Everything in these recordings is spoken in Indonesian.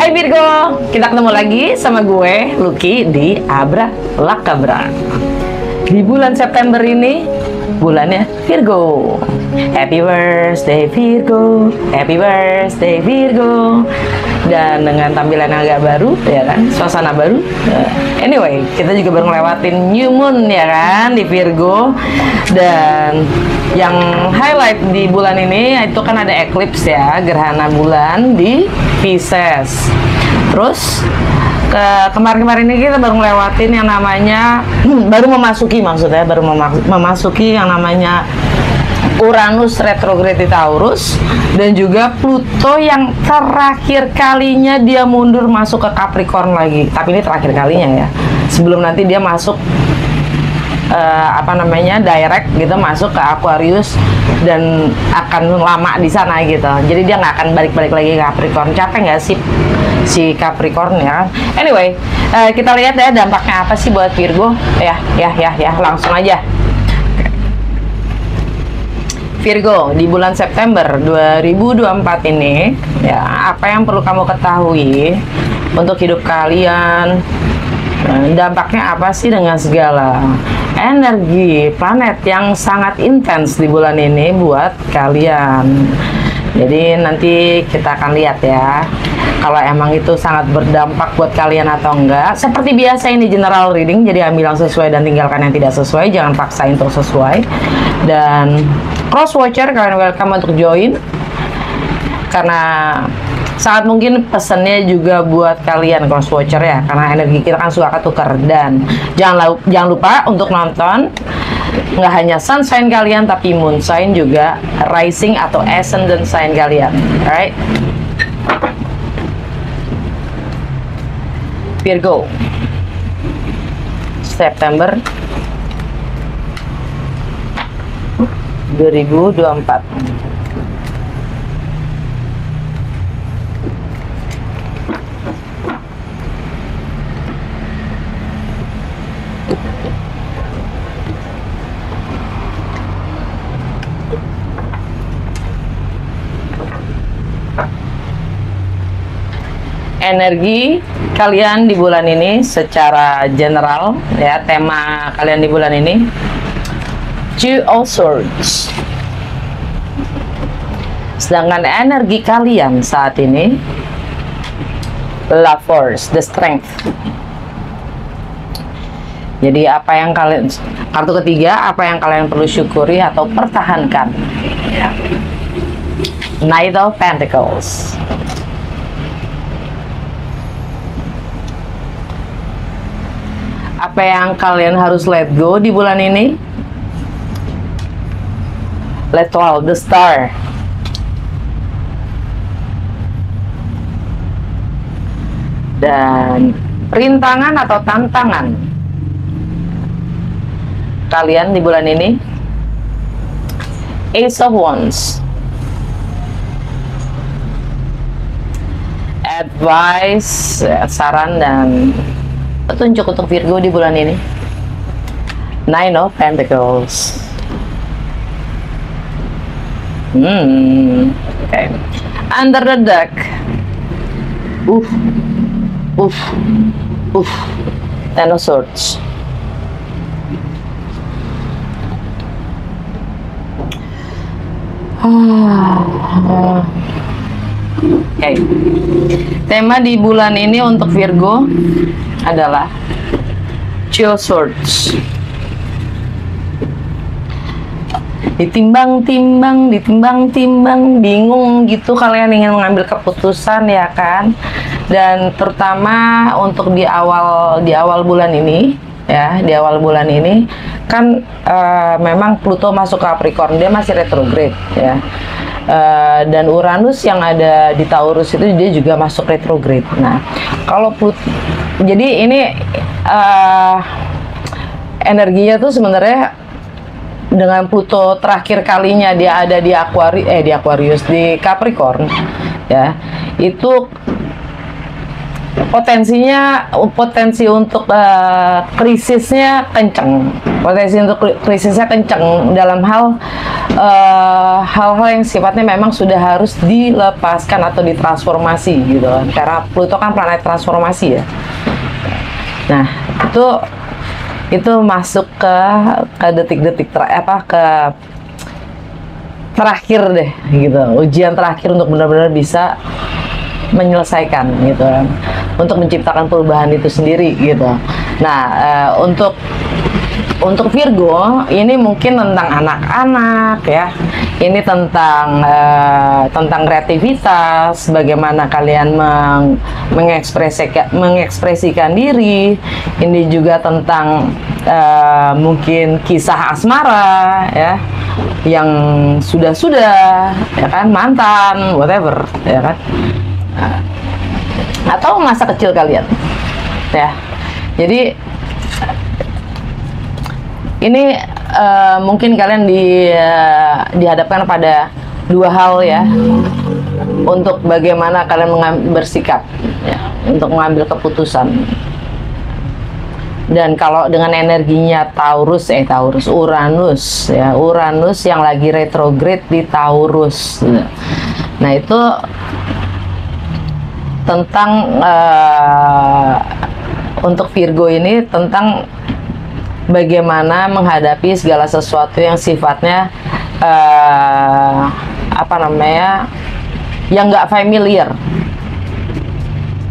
Hai Virgo, kita ketemu lagi sama gue, Lucky, di Abra Lakabra. Di bulan September ini, bulannya Virgo. Happy birthday Virgo, happy birthday Virgo. Dan dengan tampilan agak baru, ya kan, suasana baru. Anyway, kita juga baru ngelewatin New Moon, ya kan, di Virgo. Dan yang highlight di bulan ini itu kan ada eclipse ya, gerhana bulan di Pisces. Terus kemarin-kemarin ini kita baru ngelewatin yang namanya baru memasuki yang namanya Uranus retrograde di Taurus, dan juga Pluto yang terakhir kalinya dia mundur masuk ke Capricorn lagi. Tapi ini terakhir kalinya ya, sebelum nanti dia masuk direct gitu masuk ke Aquarius dan akan lama di sana gitu. Jadi dia nggak akan balik-balik lagi ke Capricorn. Capek nggak sih si Capricorn ya kan? Anyway, kita lihat ya dampaknya apa sih buat Virgo. Ya, langsung aja. Virgo, di bulan September 2024 ini ya, apa yang perlu kamu ketahui untuk hidup kalian? Dampaknya apa sih dengan segala energi planet yang sangat intens di bulan ini buat kalian? Jadi nanti kita akan lihat ya, kalau emang itu sangat berdampak buat kalian atau enggak. Seperti biasa ini general reading, jadi ambil yang sesuai dan tinggalkan yang tidak sesuai. Jangan paksain untuk sesuai. Dan cross watcher, kalian welcome untuk join, karena sangat mungkin pesannya juga buat kalian cross watcher ya, karena energi kita kan suka ketukar. Dan jangan lupa untuk nonton nggak hanya sun sign kalian, tapi moon sign juga, rising atau ascendant sign kalian. Alright, Virgo, September 2024. Energi kalian di bulan ini secara general ya, tema kalian di bulan ini Two of Swords. Sedangkan energi kalian saat ini Love Force, the Strength. Jadi apa yang kalian, kartu ketiga, apa yang kalian perlu syukuri atau pertahankan ya. Knight of Pentacles. Apa yang kalian harus let go di bulan ini? Let go, the Star. Dan rintangan atau tantangan kalian di bulan ini, Ace of Wands. Advice, saran dan petunjuk untuk Virgo di bulan ini, Nine of Pentacles. Okay. Under the Deck. Ten of Swords. Okay. Tema di bulan ini untuk Virgo adalah Two of Swords. Ditimbang-timbang, bingung gitu kalian ingin mengambil keputusan ya kan. Dan terutama untuk di awal bulan ini ya, di awal bulan ini kan memang Pluto masuk ke Capricorn, dia masih retrograde ya. Dan Uranus yang ada di Taurus itu dia juga masuk retrograde. Nah, kalau Pluto, jadi ini energinya tuh sebenarnya dengan Pluto terakhir kalinya dia ada di Aquarius, di Capricorn ya, itu potensi untuk krisisnya kenceng, dalam hal-hal yang sifatnya memang sudah harus dilepaskan atau ditransformasi gitu kan, karena Pluto kan planet transformasi ya. Nah itu masuk ke detik-detik terakhir deh gitu, ujian terakhir untuk benar-benar bisa menyelesaikan gitu kan, untuk menciptakan perubahan itu sendiri gitu. Nah untuk Virgo ini mungkin tentang anak-anak ya, ini tentang kreativitas, bagaimana kalian mengekspresikan diri. Ini juga tentang mungkin kisah asmara ya, yang sudah ya kan, mantan, whatever ya kan, atau masa kecil kalian ya. Jadi ini mungkin kalian dihadapkan pada dua hal ya, untuk bagaimana kalian bersikap ya, untuk mengambil keputusan. Dan kalau dengan energinya Uranus ya, Uranus yang lagi retrograde di Taurus. Nah itu tentang untuk Virgo ini tentang bagaimana menghadapi segala sesuatu yang sifatnya yang nggak familiar,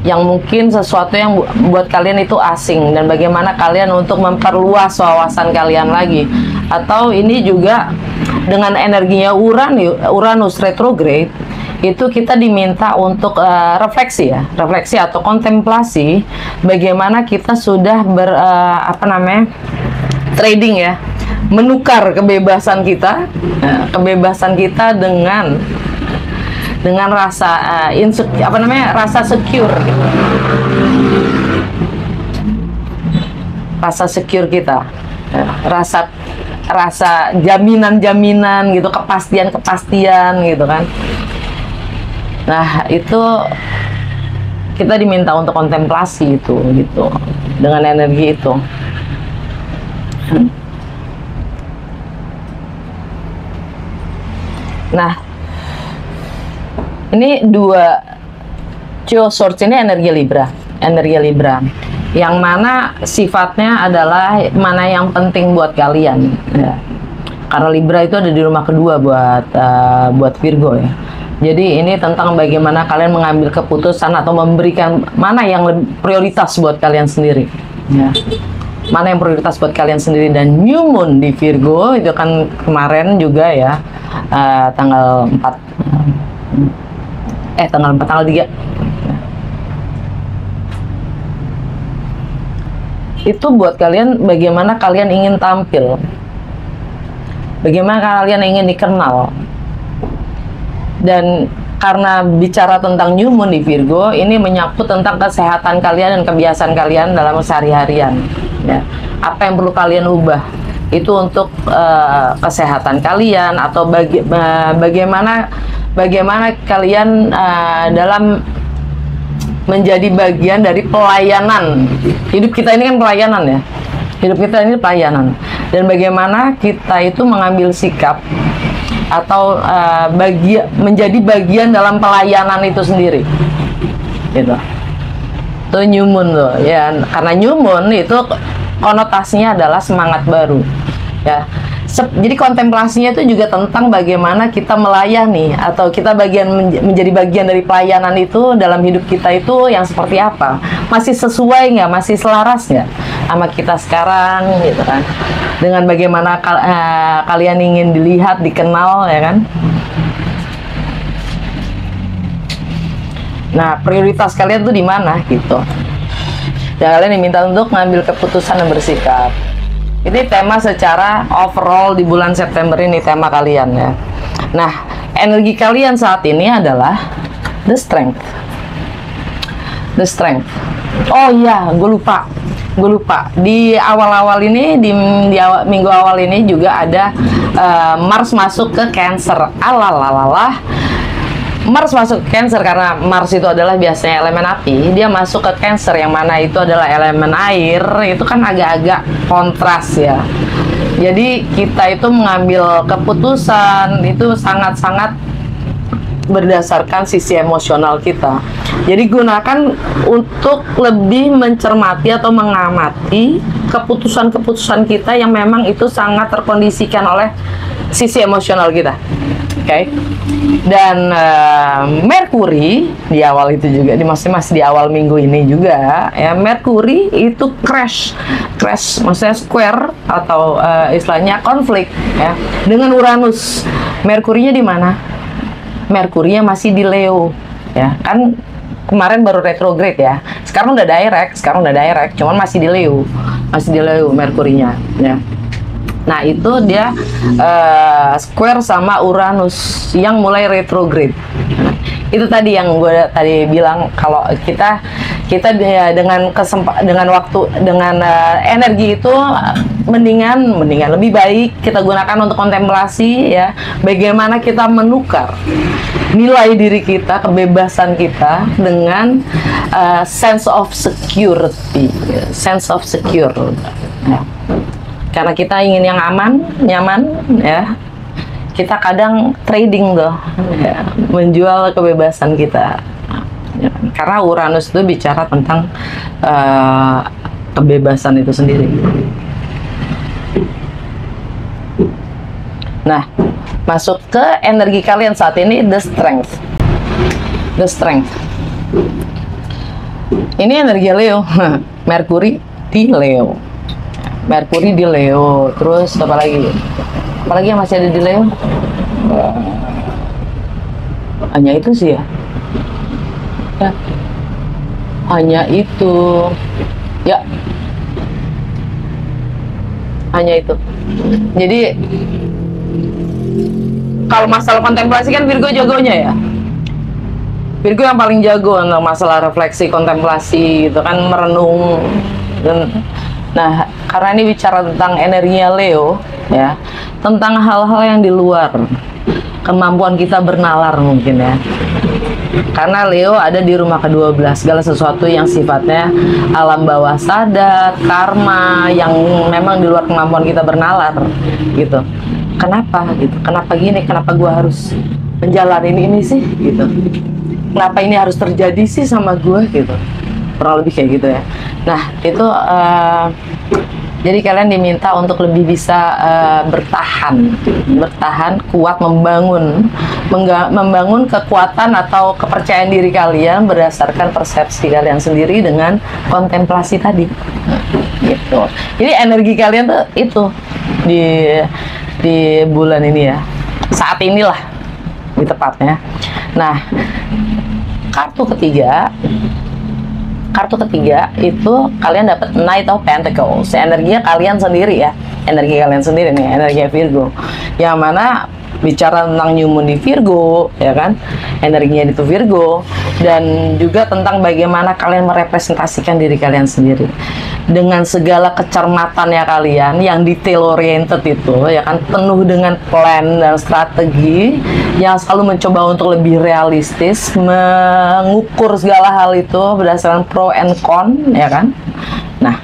yang mungkin sesuatu yang buat kalian itu asing, dan bagaimana kalian untuk memperluas wawasan kalian lagi. Atau ini juga dengan energinya Uranus retrograde, itu kita diminta untuk refleksi atau kontemplasi, bagaimana kita sudah trading ya, menukar kebebasan kita dengan rasa rasa secure, kita, rasa jaminan gitu, kepastian gitu kan. Nah itu kita diminta untuk kontemplasi itu gitu, dengan energi itu. Nah ini dua Swords ini energi Libra, yang mana sifatnya adalah mana yang penting buat kalian ya. Karena Libra itu ada di rumah kedua buat Virgo ya. Jadi ini tentang bagaimana kalian mengambil keputusan atau memberikan mana yang prioritas buat kalian sendiri ya. Mana yang prioritas buat kalian sendiri. Dan New Moon di Virgo itu kan kemarin juga ya, tanggal 3 itu buat kalian, bagaimana kalian ingin tampil, bagaimana kalian ingin dikenal. Dan karena bicara tentang New Moon di Virgo, ini menyangkut tentang kesehatan kalian dan kebiasaan kalian dalam sehari-harian ya. Apa yang perlu kalian ubah itu untuk kesehatan kalian, atau bagaimana kalian dalam menjadi bagian dari pelayanan. Hidup kita ini kan pelayanan ya, dan bagaimana kita itu mengambil sikap atau menjadi bagian dalam pelayanan itu sendiri gitu. Itu New Moon tuh ya, karena New Moon itu konotasinya adalah semangat baru ya. Jadi kontemplasinya itu juga tentang bagaimana kita melayani, atau kita menjadi bagian dari pelayanan itu dalam hidup kita itu yang seperti apa, masih sesuai nggak, masih selaras nggak sama kita sekarang gitu kan, dengan bagaimana kalian ingin dilihat, dikenal ya kan. Nah prioritas kalian tuh di mana gitu, dan kalian diminta untuk mengambil keputusan dan bersikap. Ini tema secara overall di bulan September ini, tema kalian ya. Nah, energi kalian saat ini adalah the strength. Oh iya, gue lupa. Di awal-awal ini, di minggu awal ini juga ada Mars masuk ke Cancer. Alalalah. Mars masuk ke Cancer karena Mars itu adalah biasanya elemen api. Dia masuk ke Cancer yang mana itu adalah elemen air. Itu kan agak-agak kontras ya. Jadi kita itu mengambil keputusan itu sangat-sangat berdasarkan sisi emosional kita. Jadi gunakan untuk lebih mencermati atau mengamati keputusan-keputusan kita yang memang itu sangat terkondisikan oleh sisi emosional kita. Oke. Dan Merkuri di awal itu juga, masih di awal minggu ini juga ya, Merkuri itu crash maksudnya square atau istilahnya konflik ya dengan Uranus. Merkurinya di mana? Merkurinya masih di Leo ya, kan kemarin baru retrograde ya, sekarang udah direct, cuman masih di Leo Merkurinya ya. Nah itu dia square sama Uranus yang mulai retrograde. Nah, itu tadi yang gue tadi bilang, kalau kita dengan energi itu mendingan lebih baik kita gunakan untuk kontemplasi ya, bagaimana kita menukar nilai diri kita, kebebasan kita dengan sense of security, ya. Karena kita ingin yang aman, nyaman ya, kita kadang trading tuh ya, menjual kebebasan kita ya. Karena Uranus itu bicara tentang kebebasan itu sendiri. Nah, masuk ke energi kalian saat ini, the strength. Ini energi Leo. Merkuri di Leo. Terus apa lagi yang masih ada di Leo? Hanya itu sih ya. Hanya itu. Jadi kalau masalah kontemplasi kan Virgo jagonya ya. Virgo yang paling jago untuk masalah refleksi, kontemplasi, itu kan merenung. Nah, karena ini bicara tentang energinya Leo ya, tentang hal-hal yang di luar kemampuan kita bernalar mungkin ya. Karena Leo ada di rumah ke-12, segala sesuatu yang sifatnya alam bawah sadar, karma yang memang di luar kemampuan kita bernalar gitu. Kenapa gitu? Kenapa gini? Kenapa gua harus menjalani ini sih gitu? Kenapa ini harus terjadi sih sama gua gitu? Kurang lebih kayak gitu ya. Nah itu jadi kalian diminta untuk lebih bisa bertahan kuat, membangun kekuatan atau kepercayaan diri kalian berdasarkan persepsi kalian sendiri dengan kontemplasi tadi gitu. Jadi energi kalian tuh itu di bulan ini ya, saat inilah lebih tepatnya. Nah, kartu ketiga itu kalian dapat Knight of Pentacles. Energinya kalian sendiri ya, energi kalian sendiri nih, energi Virgo, yang mana bicara tentang new moon di Virgo ya kan, energinya itu Virgo, dan juga tentang bagaimana kalian merepresentasikan diri kalian sendiri dengan segala kecermatannya kalian yang detail oriented itu ya kan, penuh dengan plan dan strategi yang selalu mencoba untuk lebih realistis, mengukur segala hal itu berdasarkan pro and con ya kan. Nah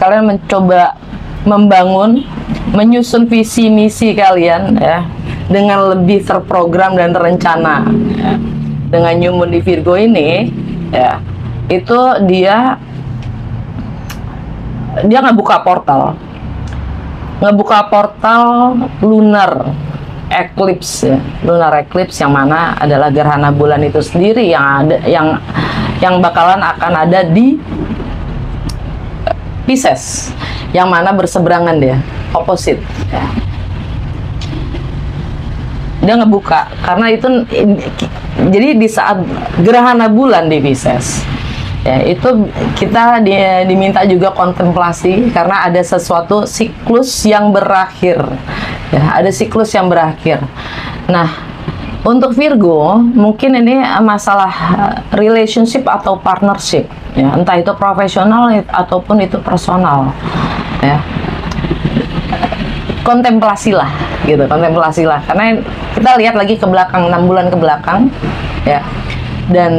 kalian mencoba menyusun visi misi kalian ya dengan lebih terprogram dan terencana ya. Dengan new moon di Virgo ini ya, itu dia ngebuka portal lunar eclipse ya. Lunar eclipse yang mana adalah gerhana bulan itu sendiri yang bakalan akan ada di Pisces, yang mana berseberangan dia, opposite ya. Dia ngebuka karena itu, jadi di saat gerhana bulan di Pisces ya, itu kita diminta juga kontemplasi karena ada sesuatu siklus yang berakhir ya, ada siklus yang berakhir. Nah, untuk Virgo mungkin ini masalah relationship atau partnership ya, entah itu profesional ataupun itu personal ya. kontemplasilah gitu, kontemplasilah, karena kita lihat lagi ke belakang 6 bulan ke belakang ya, dan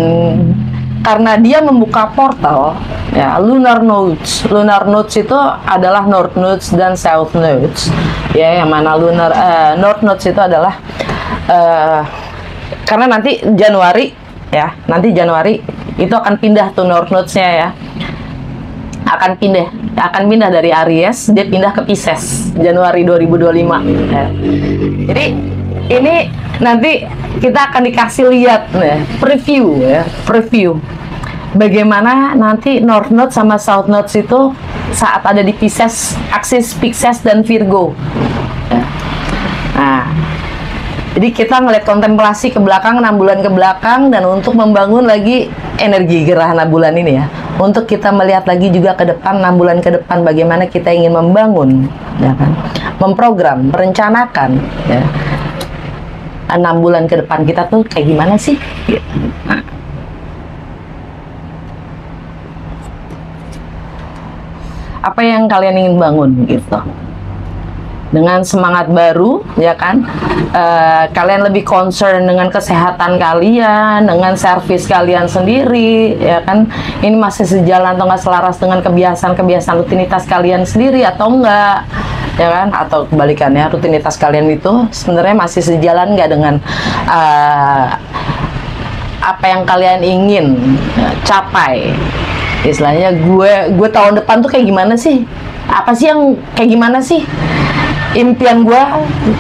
karena dia membuka portal ya, lunar nodes itu adalah north nodes dan south nodes ya, yang mana north nodes itu adalah karena nanti Januari itu akan pindah tuh north nodes-nya ya, akan pindah dari Aries, dia pindah ke Pisces Januari 2025 ya. Jadi ini nanti kita akan dikasih lihat ya, preview bagaimana nanti North Node sama South Node itu saat ada di Pisces, aksis Pisces dan Virgo ya. Nah, jadi kita ngeliat kontemplasi ke belakang 6 bulan ke belakang, dan untuk membangun lagi energi gerhana bulan ini ya, untuk kita melihat lagi juga ke depan 6 bulan ke depan bagaimana kita ingin membangun ya kan, memprogram, merencanakan ya, 6 bulan ke depan kita tuh kayak gimana sih gitu. Nah, apa yang kalian ingin bangun gitu, dengan semangat baru ya kan, kalian lebih concern dengan kesehatan kalian, dengan servis kalian sendiri ya kan, ini masih sejalan atau nggak selaras dengan kebiasaan rutinitas kalian sendiri atau enggak ya kan, atau kebalikannya, rutinitas kalian itu sebenarnya masih sejalan nggak dengan apa yang kalian ingin capai. Istilahnya gue tahun depan tuh kayak gimana sih, apa sih yang kayak gimana sih, impian gue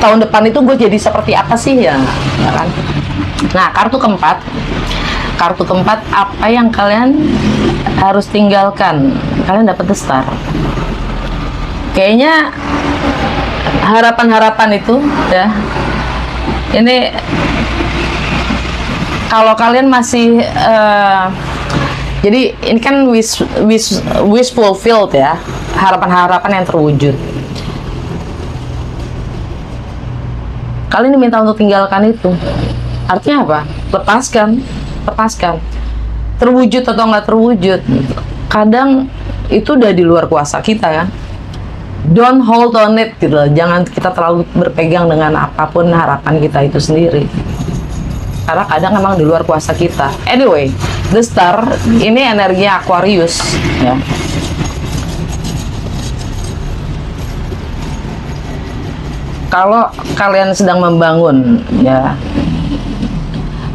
tahun depan itu gue jadi seperti apa sih ya kan. Nah, kartu keempat, apa yang kalian harus tinggalkan, kalian dapat The Star. Kayaknya harapan-harapan itu ya, ini kalau kalian masih jadi ini kan wish fulfilled ya, harapan-harapan yang terwujud. Kalian diminta untuk tinggalkan itu, artinya apa? Lepaskan. Terwujud atau nggak terwujud, kadang itu udah di luar kuasa kita ya. Don't hold on it gitu, jangan kita terlalu berpegang dengan apapun harapan kita itu sendiri, karena kadang memang di luar kuasa kita. Anyway, The Star ini energi Aquarius ya. Kalau kalian sedang membangun ya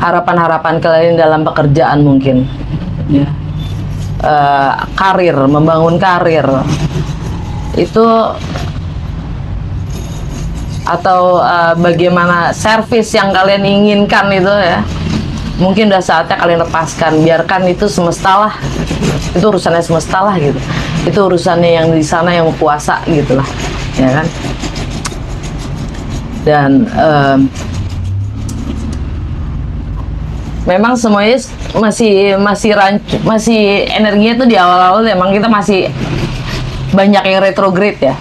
harapan-harapan kalian dalam pekerjaan mungkin ya, karir, membangun karir itu, atau bagaimana servis yang kalian inginkan itu ya, mungkin udah saatnya kalian lepaskan, biarkan itu semestalah, itu urusannya semestalah gitu, itu urusannya yang di sana yang kuasa gitulah ya kan. Dan memang semuanya masih energinya tuh di awal-awal emang kita masih banyak yang retrograde ya,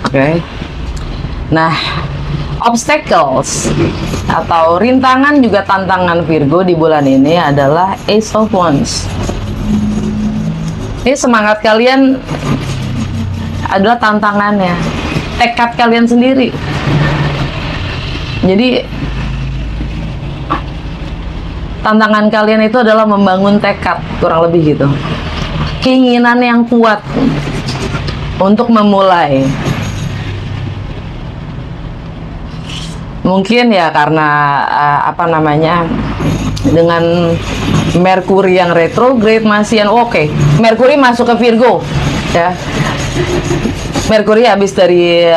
Oke. Nah, obstacles atau rintangan juga tantangan Virgo di bulan ini adalah Ace of Wands. Ini semangat kalian adalah tantangannya, tekad kalian sendiri. Jadi tantangan kalian itu adalah membangun tekad, kurang lebih gitu, keinginan yang kuat untuk memulai. Mungkin ya karena dengan Merkuri yang retrograde masih oke. Merkuri masuk ke Virgo ya. Merkuri habis dari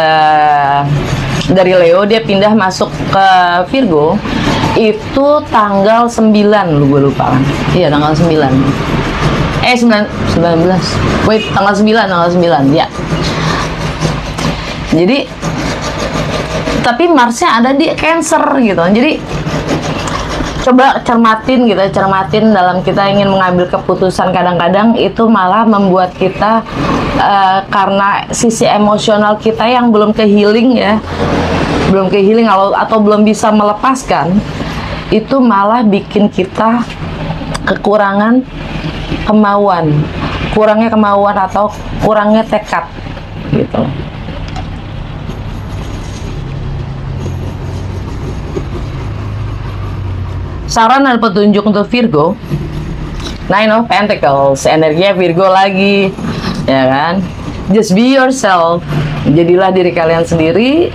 Leo, dia pindah masuk ke Virgo itu tanggal 9, gue lupa kan. Iya, tanggal 9. 19. Wait, tanggal 9 ya. Jadi tapi Marsnya ada di Cancer gitu. Jadi coba cermatin dalam kita ingin mengambil keputusan, kadang-kadang itu malah membuat kita karena sisi emosional kita yang belum ke healing atau belum bisa melepaskan, itu malah bikin kita kekurangan kemauan atau kurangnya tekad gitu. Saran dan petunjuk untuk Virgo, Nine of Pentacles, energinya Virgo lagi, ya kan? Just be yourself, jadilah diri kalian sendiri.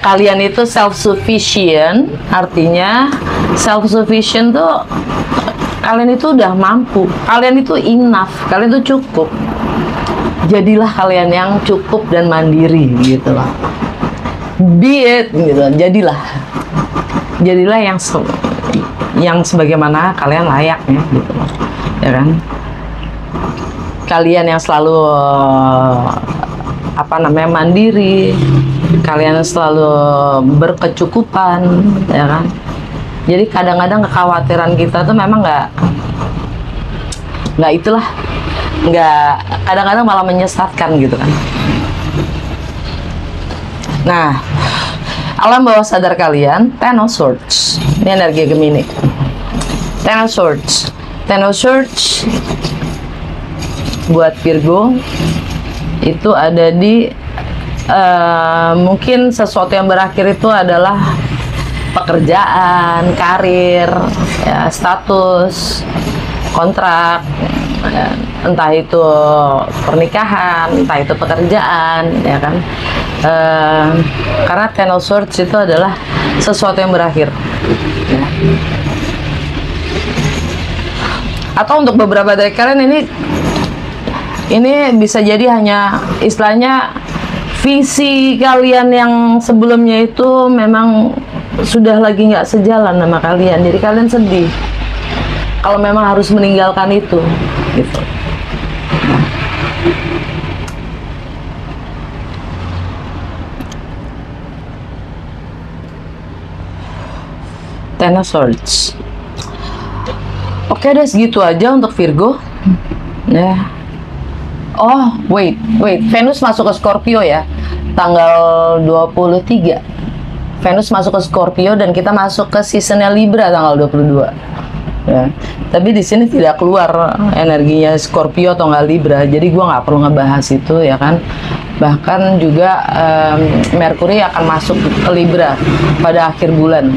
Kalian itu self-sufficient, artinya self-sufficient tuh kalian itu udah mampu, kalian itu enough, kalian itu cukup. Jadilah kalian yang cukup dan mandiri gitu loh. Be it gitu, jadilah yang sebagaimana kalian layaknya gitu loh, ya kan? Kalian yang selalu mandiri, kalian selalu berkecukupan, ya kan? Jadi kadang-kadang kekhawatiran kita tuh memang kadang-kadang malah menyesatkan gitu kan. Nah, alam bawah sadar kalian, Ten of Swords, ini energi Gemini. Ten of Swords buat Virgo itu ada di mungkin sesuatu yang berakhir itu adalah pekerjaan, karir, ya, status, kontrak, ya, entah itu pernikahan, entah itu pekerjaan, ya kan? Karena Ten of Swords itu adalah sesuatu yang berakhir, ya. Atau untuk beberapa dari kalian ini bisa jadi hanya istilahnya visi kalian yang sebelumnya itu memang sudah lagi nggak sejalan sama kalian, jadi kalian sedih kalau memang harus meninggalkan itu gitu. Ten of Swords. Oke deh, segitu aja untuk Virgo ya. Oh wait, Venus masuk ke Scorpio ya, tanggal 23. Venus masuk ke Scorpio dan kita masuk ke seasonnya Libra tanggal 22. Ya. Tapi di sini tidak keluar energinya Scorpio atau nggak Libra, jadi gue nggak perlu ngebahas itu, ya kan. Bahkan juga Merkuri akan masuk ke Libra pada akhir bulan,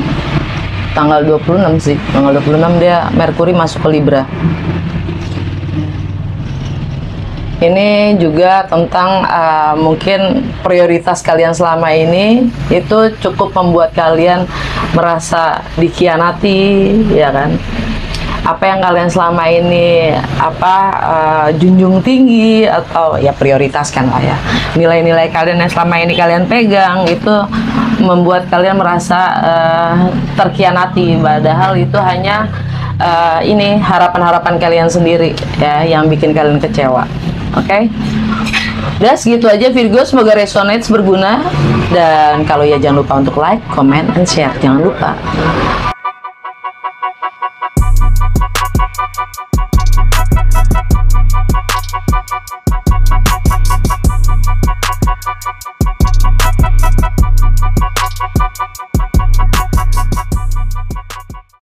tanggal 26 sih, tanggal 26 dia Merkuri masuk ke Libra. Ini juga tentang mungkin prioritas kalian selama ini itu cukup membuat kalian merasa dikhianati, ya kan? Apa yang kalian selama ini junjung tinggi atau ya prioritaskan lah ya, nilai-nilai kalian yang selama ini kalian pegang itu membuat kalian merasa terkhianati, padahal itu hanya harapan-harapan kalian sendiri ya yang bikin kalian kecewa. Oke, udah segitu aja Virgo, semoga resonate, berguna, dan kalau ya jangan lupa untuk like, comment, and share, jangan lupa.